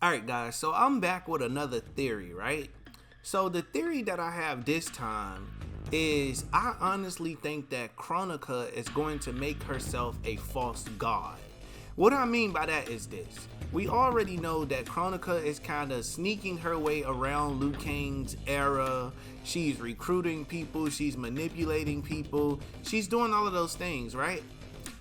Alright guys, so I'm back with another theory, right? So the theory that I have this time is I honestly think that Kronika is going to make herself a false god. What I mean by that is this. We already know that Kronika is kind of sneaking her way around Liu Kang's era. She's recruiting people, she's manipulating people, she's doing all of those things, right?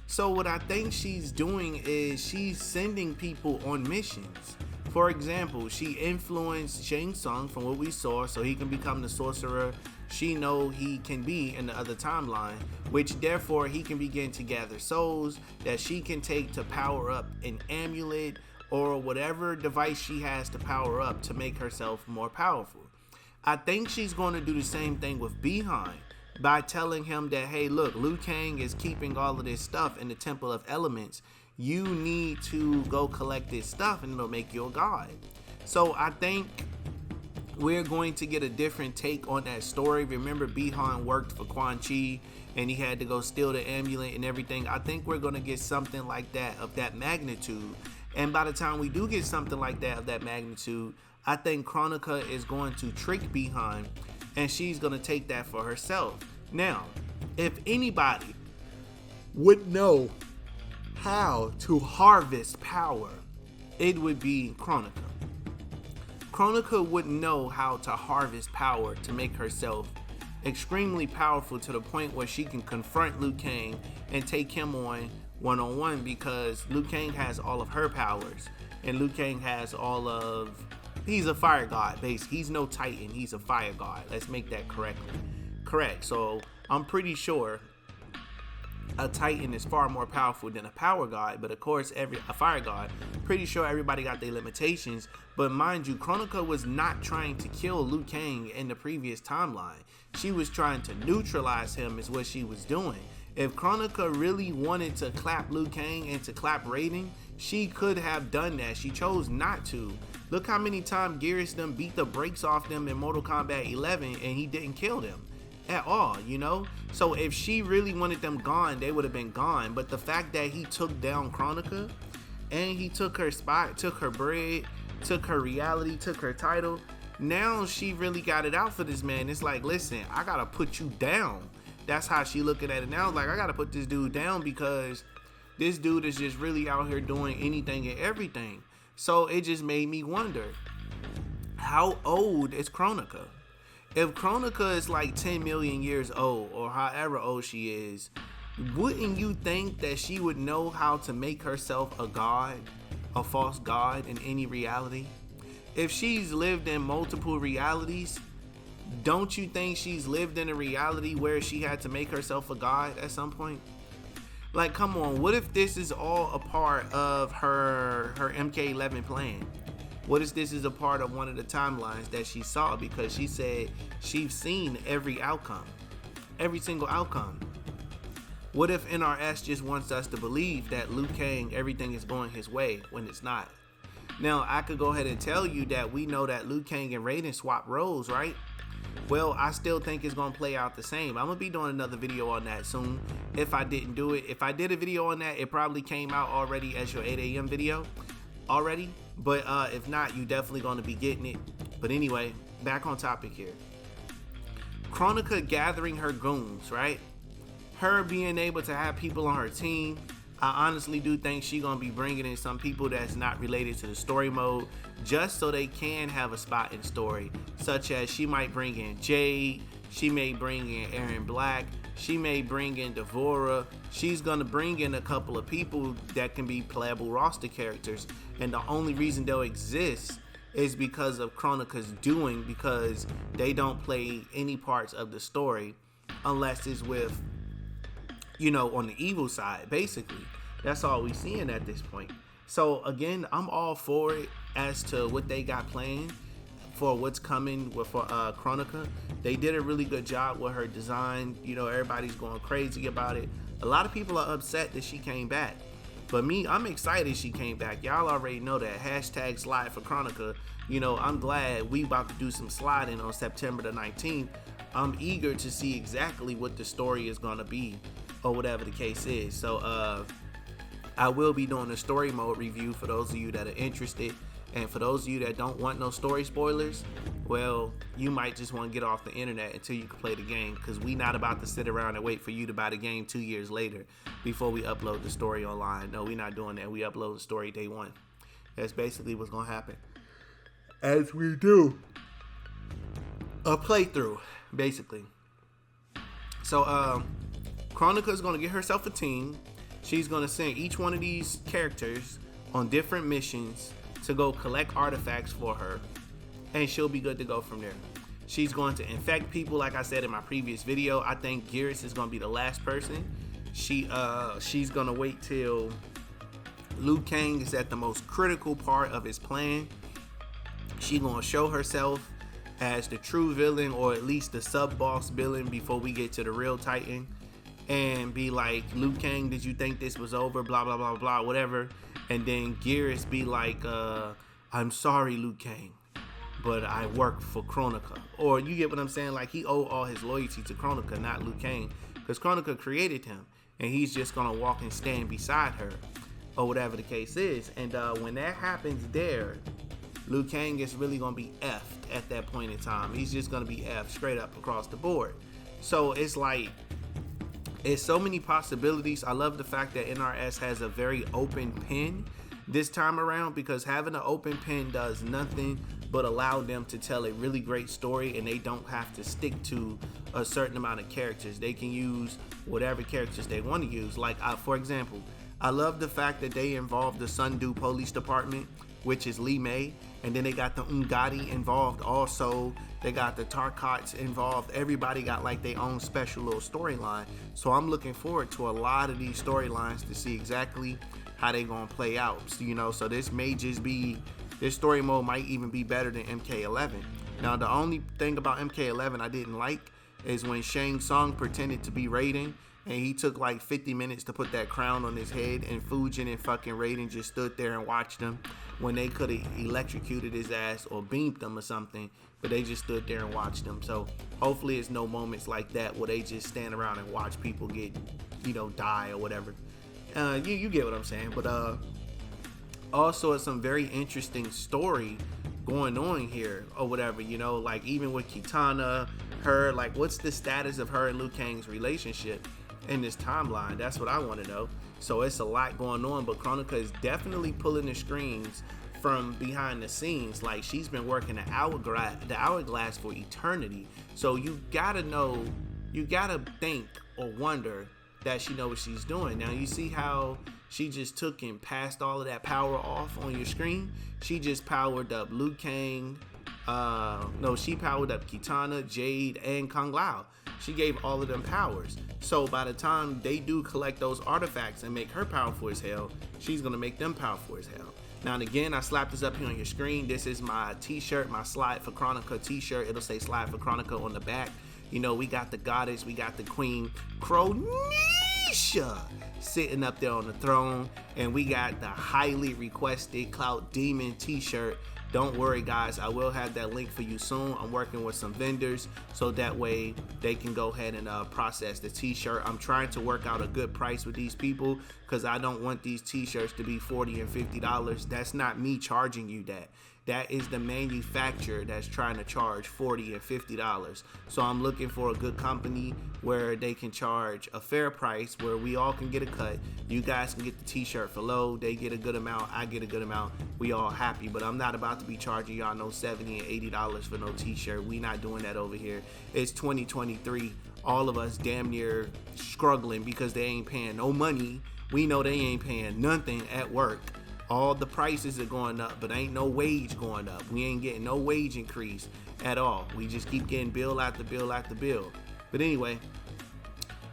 So what I think she's doing is she's sending people on missions. For example, she influenced Shang Tsung from what we saw so he can become the sorcerer she know he can be in the other timeline, which therefore he can begin to gather souls that she can take to power up an amulet or whatever device she has to power up to make herself more powerful. I think she's going to do the same thing with Behind by telling him that, hey, look, Liu Kang is keeping all of this stuff in the Temple of Elements. You need to go collect this stuff and it'll make you a god. So I think we're going to get a different take on that story. Remember, Behind worked for Quan Chi and he had to go steal the amulet and everything. I think we're going to get something like that of that magnitude. And by the time we do get something like that of that magnitude, I think Kronika is going to trick Behind and she's going to take that for herself. Now, if anybody would know how to harvest power, it would be Kronika. Kronika wouldn't know how to harvest power to make herself extremely powerful to the point where she can confront Liu Kang and take him on one-on-one, because Liu Kang has all of her powers and Liu Kang has all of, he's a fire god basically. He's no Titan, he's a fire god. Let's make that correct. So I'm pretty sure a Titan is far more powerful than a power god, but of course a fire god, pretty sure everybody got their limitations. But mind you, Kronika was not trying to kill Liu Kang in the previous timeline. She was trying to neutralize him is what she was doing. If Kronika really wanted to clap Liu Kang and to clap Raiden, she could have done that. She chose not to. Look how many times Geras them beat the brakes off them in Mortal Kombat 11 and he didn't kill them at all, you know? So if she really wanted them gone, they would have been gone. But the fact that he took down Kronika and he took her spot, took her bread, took her reality, took her title, now she really got it out for this man. It's like, listen, I gotta put you down. That's how she looking at it now. Like, I gotta put this dude down because this dude is just really out here doing anything and everything. So it just made me wonder, how old is Kronika? If Kronika is like 10 million years old or however old she is, wouldn't you think that she would know how to make herself a god, a false god in any reality? If she's lived in multiple realities, don't you think she's lived in a reality where she had to make herself a god at some point? Like, come on, what if this is all a part of her MK11 plan? What if this is a part of one of the timelines that she saw? Because she said she's seen every outcome, every single outcome. What if NRS just wants us to believe that Liu Kang, everything is going his way when it's not? Now, I could go ahead and tell you that we know that Liu Kang and Raiden swap roles, right? Well, I still think it's going to play out the same. I'm going to be doing another video on that soon. If I didn't do it, if I did a video on that, it probably came out already as your 8 a.m. video already. But if not, you definitely going to be getting it. But anyway, back on topic here. Kronika gathering her goons, right? Her being able to have people on her team. I honestly do think she's going to be bringing in some people that's not related to the story mode, just so they can have a spot in story, such as she might bring in Jade, she may bring in Aaron Black, she may bring in Devora. She's going to bring in a couple of people that can be playable roster characters, and the only reason they'll exist is because of Kronika's doing, because they don't play any parts of the story unless it's with, you know, on the evil side. Basically, that's all we seeing at this point. So again, I'm all for it as to what they got planned for what's coming with Kronika. They did a really good job with her design. You know, everybody's going crazy about it. A lot of people are upset that she came back, but me, I'm excited she came back. Y'all already know that. Hashtag slide for Kronika. You know, I'm glad we about to do some sliding on September the 19th. I'm eager to see exactly what the story is going to be, or whatever the case is. So I will be doing a story mode review for those of you that are interested. And for those of you that don't want no story spoilers, well, you might just want to get off the internet until you can play the game, because we not about to sit around and wait for you to buy the game 2 years later before we upload the story online. No, we're not doing that. We upload the story day one. That's basically what's going to happen. As we do a playthrough, basically. So, Kronika's going to get herself a team. She's going to send each one of these characters on different missions to go collect artifacts for her, and she'll be good to go from there. She's going to infect people, like I said in my previous video. I think Geras is going to be the last person. She's going to wait till Liu Kang is at the most critical part of his plan. She's going to show herself as the true villain, or at least the sub-boss villain, before we get to the real Titan, and be like, Liu Kang, did you think this was over? Blah, blah, blah, blah, whatever. And then Geras be like, I'm sorry, Liu Kang, but I work for Kronika. Or you get what I'm saying? Like, he owed all his loyalty to Kronika, not Liu Kang, because Kronika created him, and he's just gonna walk and stand beside her, or whatever the case is. And when that happens there, Liu Kang is really gonna be effed at that point in time. He's just gonna be effed straight up across the board. So it's like, it's so many possibilities. I love the fact that NRS has a very open pen this time around, because having an open pen does nothing but allow them to tell a really great story, and they don't have to stick to a certain amount of characters. They can use whatever characters they want to use. Like, for example, I love the fact that they involved the Sundu Police Department, which is Lee May, and then they got the Ungadi involved also. They got the Tarkats involved. Everybody got like their own special little storyline. So I'm looking forward to a lot of these storylines to see exactly how they gonna play out. So this may just be, this story mode might even be better than MK11. Now, the only thing about MK11 I didn't like is when Shang Tsung pretended to be Raiden, and he took like 50 minutes to put that crown on his head, and Fujin and fucking Raiden just stood there and watched him when they could have electrocuted his ass or beamed him or something, but they just stood there and watched him. So hopefully it's no moments like that where they just stand around and watch people get, die or whatever. You get what I'm saying. But also it's some very interesting story going on here or whatever, like even with Kitana, her, like what's the status of her and Liu Kang's relationship in this timeline? That's what I want to know. So it's a lot going on, but Kronika is definitely pulling the strings from behind the scenes. Like, she's been working the hourglass for eternity. So you gotta think or wonder that she knows what she's doing. Now you see how she just took and passed all of that power off on your screen. She just powered up Liu Kang. She powered up Kitana, Jade, and Kung Lao. She gave all of them powers. So by the time they do collect those artifacts and make her powerful as hell, she's gonna make them powerful as hell. Now and again, I slapped this up here on your screen. This is my t-shirt, my Slide for Kronika t-shirt. It'll say Slide for Kronika on the back. We got the goddess, we got the queen Kronisha sitting up there on the throne, and we got the highly requested Cloud Demon t-shirt. Don't worry guys, I will have that link for you soon. I'm working with some vendors so that way they can go ahead and process the t-shirt. I'm trying to work out a good price with these people, because I don't want these t-shirts to be $40 and $50. That's not me charging you that. That is the manufacturer that's trying to charge $40 and $50. So I'm looking for a good company where they can charge a fair price, where we all can get a cut. You guys can get the t-shirt for low, they get a good amount, I get a good amount, we all happy. But I'm not about to be charging y'all no $70 and $80 for no t-shirt. We not doing that over here. It's 2023. All of us damn near struggling because they ain't paying no money. We know they ain't paying nothing at work. All the prices are going up, but ain't no wage going up. We ain't getting no wage increase at all. We just keep getting bill after bill after bill. But anyway,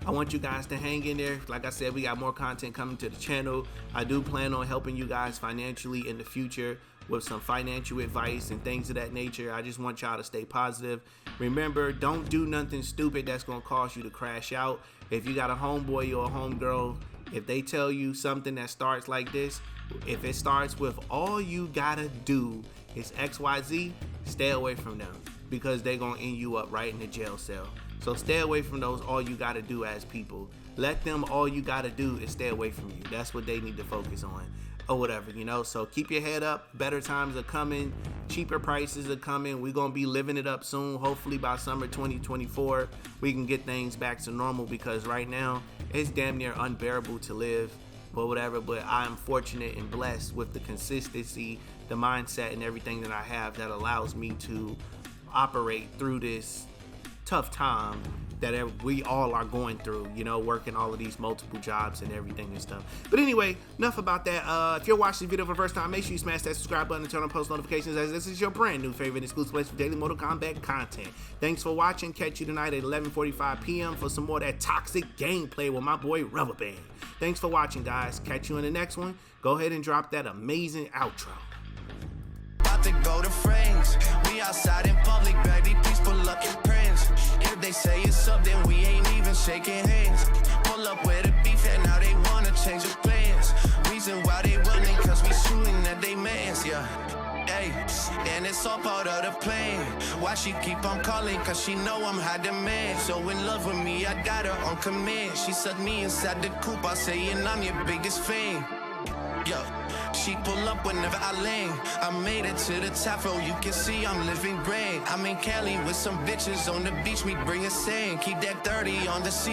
I want you guys to hang in there. Like I said, we got more content coming to the channel. I do plan on helping you guys financially in the future with some financial advice and things of that nature. I just want y'all to stay positive. Remember, don't do nothing stupid that's gonna cause you to crash out. If you got a homeboy or a homegirl, if they tell you something that starts like this, if it starts with all you gotta do is XYZ, stay away from them, because they're gonna end you up right in the jail cell. So stay away from those all you gotta do as people. Let them all you gotta do is stay away from you. That's what they need to focus on. or whatever, you know. So keep your head up. Better times are coming. Cheaper prices are coming. We're gonna be living it up soon. Hopefully by summer 2024 we can get things back to normal, because right now it's damn near unbearable to live, but whatever. But I am fortunate and blessed with the consistency, the mindset, and everything that I have that allows me to operate through this tough time that we all are going through, you know, working all of these multiple jobs and everything and stuff. But anyway, enough about that. If you're watching this video for the first time, make sure you smash that subscribe button and turn on post notifications, as this is your brand new favorite exclusive place for daily Mortal Kombat content. Thanks for watching. Catch you tonight at 11:45 p.m. for some more of that toxic gameplay with my boy Rubber Band. Thanks for watching, guys. Catch you in the next one. Go ahead and drop that amazing outro. To go to frames, we outside in public, baby, please pull up your prints. If they say it's up, then we ain't even shaking hands. Pull up with a beef and now they wanna change the plans. Reason why they running, cause we shooting at they mans, yeah. Hey, and it's all part of the plan. Why she keep on calling, cause she know I'm high demand. So in love with me, I got her on command. She sucked me inside the coupe, I say, and I'm your biggest fan. Yo, she pull up whenever I land. I made it to the top, bro, you can see I'm living grand. I'm in Cali with some bitches on the beach, we bring a sand. Keep that 30 on the sea.